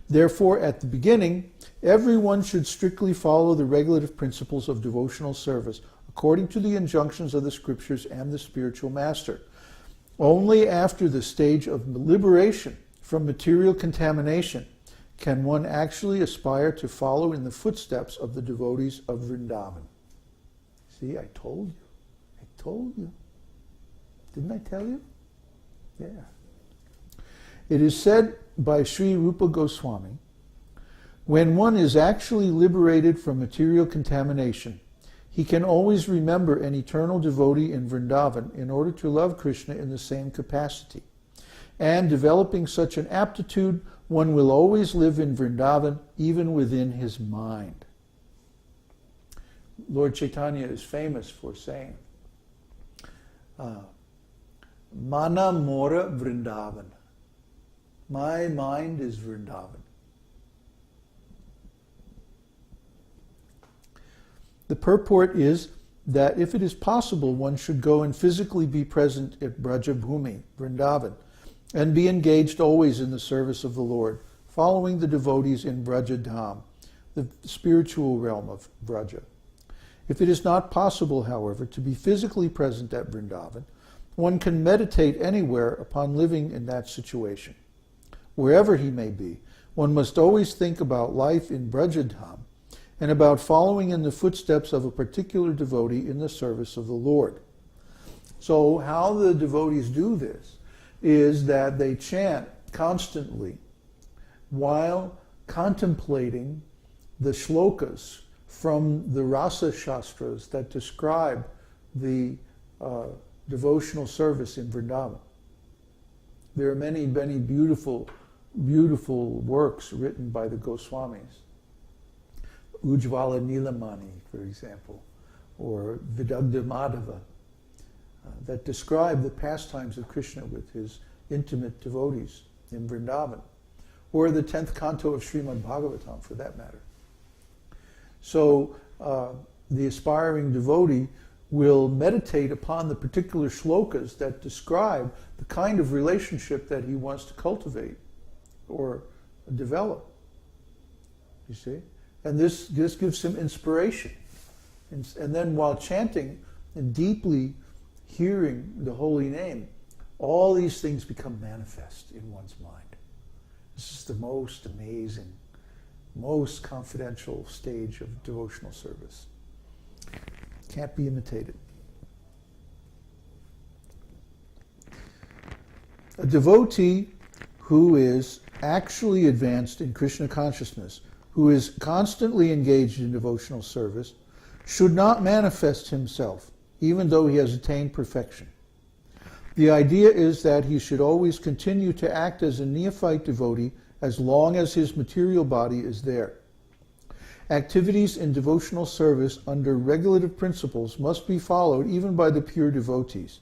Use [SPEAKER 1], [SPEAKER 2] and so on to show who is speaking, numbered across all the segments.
[SPEAKER 1] Therefore, at the beginning, everyone should strictly follow the regulative principles of devotional service, according to the injunctions of the scriptures and the spiritual master. Only after the stage of liberation from material contamination can one actually aspire to follow in the footsteps of the devotees of Vrindavan. See, I told you. I told you. Didn't I tell you? Yeah. It is said by Sri Rupa Goswami, when one is actually liberated from material contamination, he can always remember an eternal devotee in Vrindavan in order to love Krishna in the same capacity. And developing such an aptitude, one will always live in Vrindavan, even within his mind. Lord Chaitanya is famous for saying, Mana Mora Vrindavan. My mind is Vrindavan. The purport is that if it is possible, one should go and physically be present at Brajabhumi, Vrindavan, and be engaged always in the service of the Lord, following the devotees in Brajadham, the spiritual realm of Braja. If it is not possible, however, to be physically present at Vrindavan, one can meditate anywhere upon living in that situation. Wherever he may be, one must always think about life in Brajadham and about following in the footsteps of a particular devotee in the service of the Lord. So how the devotees do this is that they chant constantly while contemplating the shlokas from the Rasa Shastras that describe the devotional service in Vrindavan. There are many, many beautiful, beautiful works written by the Goswamis. Ujjvala Nilamani, for example, or Vidagdha Madhava, that describe the pastimes of Krishna with his intimate devotees in Vrindavan, or the 10th canto of Śrīmad-Bhāgavatam, for that matter. So the aspiring devotee will meditate upon the particular shlokas that describe the kind of relationship that he wants to cultivate or develop. You see? And this gives him inspiration. And then while chanting and deeply hearing the holy name, all these things become manifest in one's mind. This is the most amazing, most confidential stage of devotional service. Can't be imitated. A devotee who is actually advanced in Krishna consciousness, who is constantly engaged in devotional service, should not manifest himself, even though he has attained perfection. The idea is that he should always continue to act as a neophyte devotee as long as his material body is there. Activities in devotional service under regulative principles must be followed even by the pure devotees.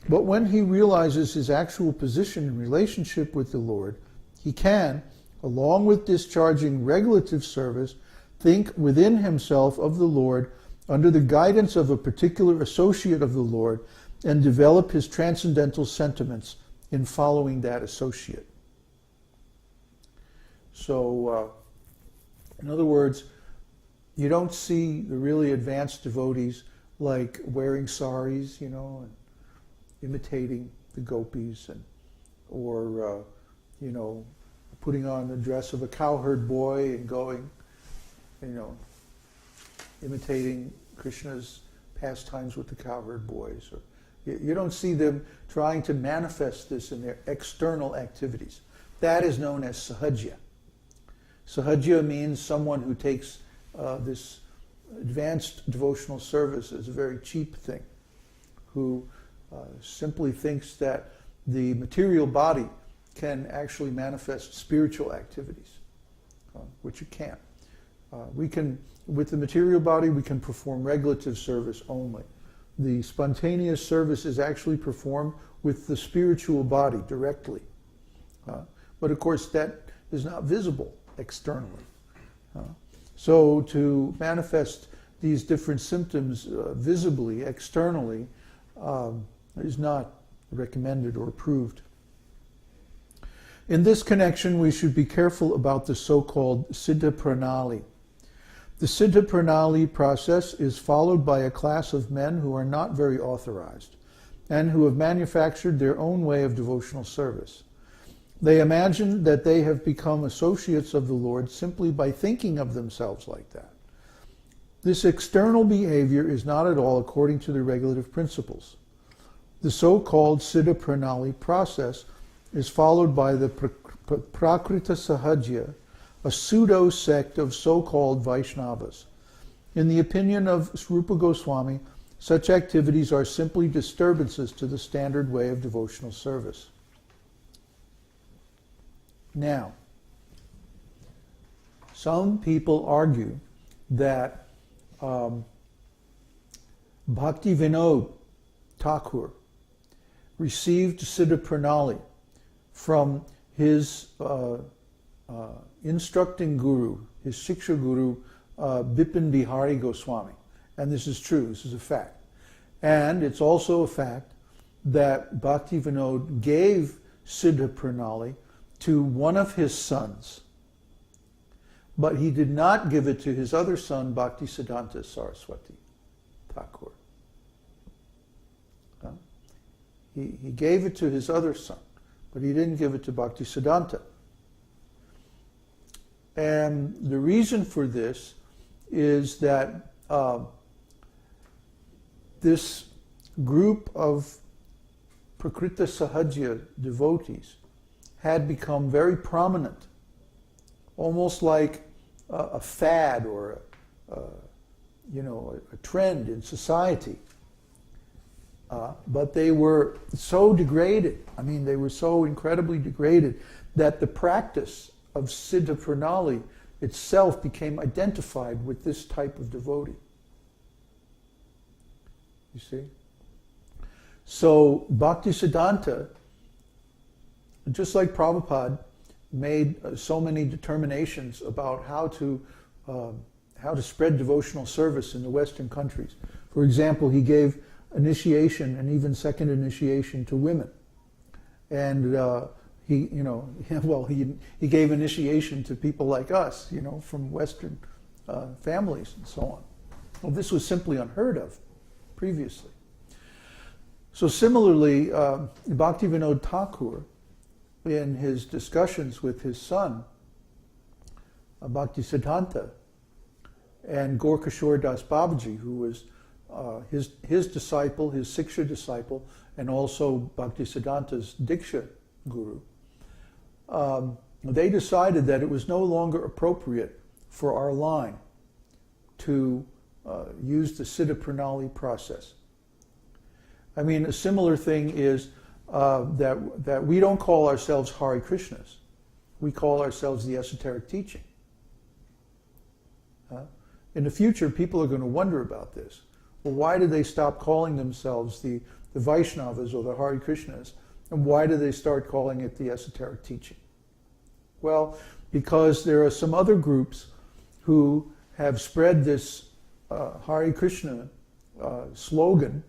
[SPEAKER 1] But when he realizes his actual position in relationship with the Lord, he can, along with discharging regulative service, think within himself of the Lord under the guidance of a particular associate of the Lord and develop his transcendental sentiments in following that associate. So, in other words, you don't see the really advanced devotees like wearing saris, and imitating the gopis, or putting on the dress of a cowherd boy and going, imitating Krishna's pastimes with the cowherd boys. Or, you don't see them trying to manifest this in their external activities. That is known as sahaja. Sahaja means someone who takes this advanced devotional service as a very cheap thing, who simply thinks that the material body can actually manifest spiritual activities, which it can't. With the material body, we can perform regulative service only. The spontaneous service is actually performed with the spiritual body directly. But of course, that is not visible externally. So to manifest these different symptoms visibly, externally, is not recommended or approved. In this connection, we should be careful about the so-called Siddha Pranali. The Siddha Pranali process is followed by a class of men who are not very authorized and who have manufactured their own way of devotional service. They imagine that they have become associates of the Lord simply by thinking of themselves like that. This external behavior is not at all according to the regulative principles. The so-called Siddha Pranali process is followed by the Prakrita Sahajya, a pseudo-sect of so-called Vaishnavas. In the opinion of Rupa Goswami, such activities are simply disturbances to the standard way of devotional service. Now, some people argue that Bhakti Vinod Thakur received Siddha Pranali from his instructing guru, his Shiksha guru, Bipin Bihari Goswami. And this is true, this is a fact. And it's also a fact that Bhakti Vinod gave Siddha Pranali to one of his sons, but he did not give it to his other son, Bhakti Siddhanta Saraswati Thakur. He gave it to his other son, but he didn't give it to Bhakti Siddhanta. And the reason for this is that this group of Prakrita Sahajya devotees had become very prominent, almost like a fad or a trend in society. But they were so degraded, they were so incredibly degraded that the practice of Siddha Pranali itself became identified with this type of devotee. You see? So Bhakti Siddhanta, just like Prabhupada, made so many determinations about how to spread devotional service in the Western countries. For example, he gave initiation and even second initiation to women, and he gave initiation to people like us, from Western families and so on. Well, this was simply unheard of previously. So similarly, Bhakti Vinod Thakur, in his discussions with his son, Bhakti Siddhanta, and Gorkashore Das Babaji, who was his disciple, his Siksha disciple, and also Bhakti Siddhanta's Diksha guru, they decided that it was no longer appropriate for our line to use the Siddha Pranali process. A similar thing is that we don't call ourselves Hare Krishnas. We call ourselves the esoteric teaching. In the future, people are going to wonder about this. Well, why did they stop calling themselves the Vaishnavas or the Hare Krishnas? And why did they start calling it the esoteric teaching? Well, because there are some other groups who have spread this Hare Krishna slogan,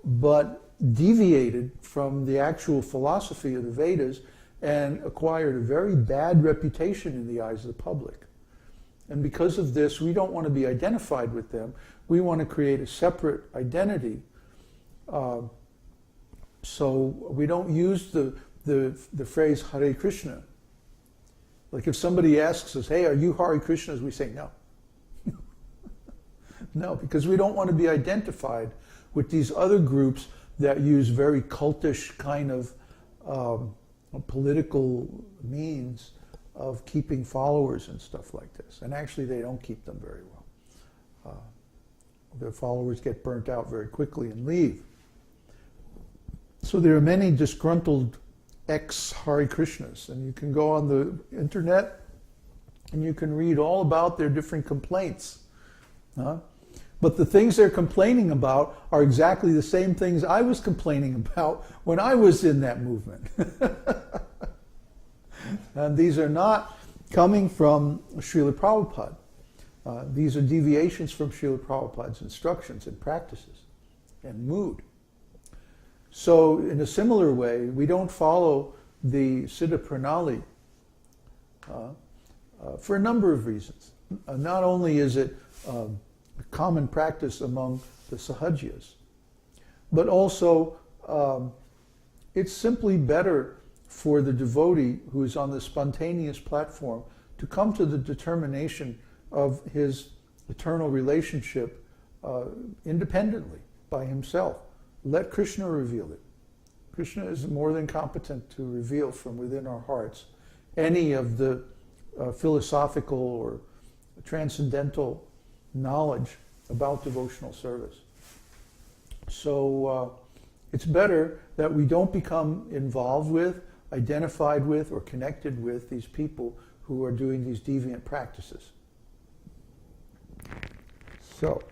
[SPEAKER 1] but deviated from the actual philosophy of the Vedas and acquired a very bad reputation in the eyes of the public. And because of this, we don't want to be identified with them. We want to create a separate identity. So we don't use the phrase Hare Krishna. Like if somebody asks us, hey, are you Hare Krishnas? We say no. No, because we don't want to be identified with these other groups that use very cultish kind of political means of keeping followers and stuff like this. And actually they don't keep them very well. Their followers get burnt out very quickly and leave. So there are many disgruntled ex-Hare Krishnas, and you can go on the internet and you can read all about their different complaints. But the things they're complaining about are exactly the same things I was complaining about when I was in that movement. And these are not coming from Srila Prabhupada. These are deviations from Srila Prabhupada's instructions and practices and mood. So in a similar way, we don't follow the Siddha Pranali for a number of reasons. Not only is it a common practice among the Sahajiyas, but also it's simply better for the devotee who is on the spontaneous platform to come to the determination of his eternal relationship independently by himself. Let Krishna reveal it. Krishna is more than competent to reveal from within our hearts any of the philosophical or transcendental knowledge about devotional service. So it's better that we don't become involved with, identified with, or connected with these people who are doing these deviant practices. So,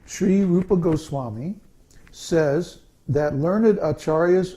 [SPEAKER 1] Sri Rupa Goswami says that learned acharyas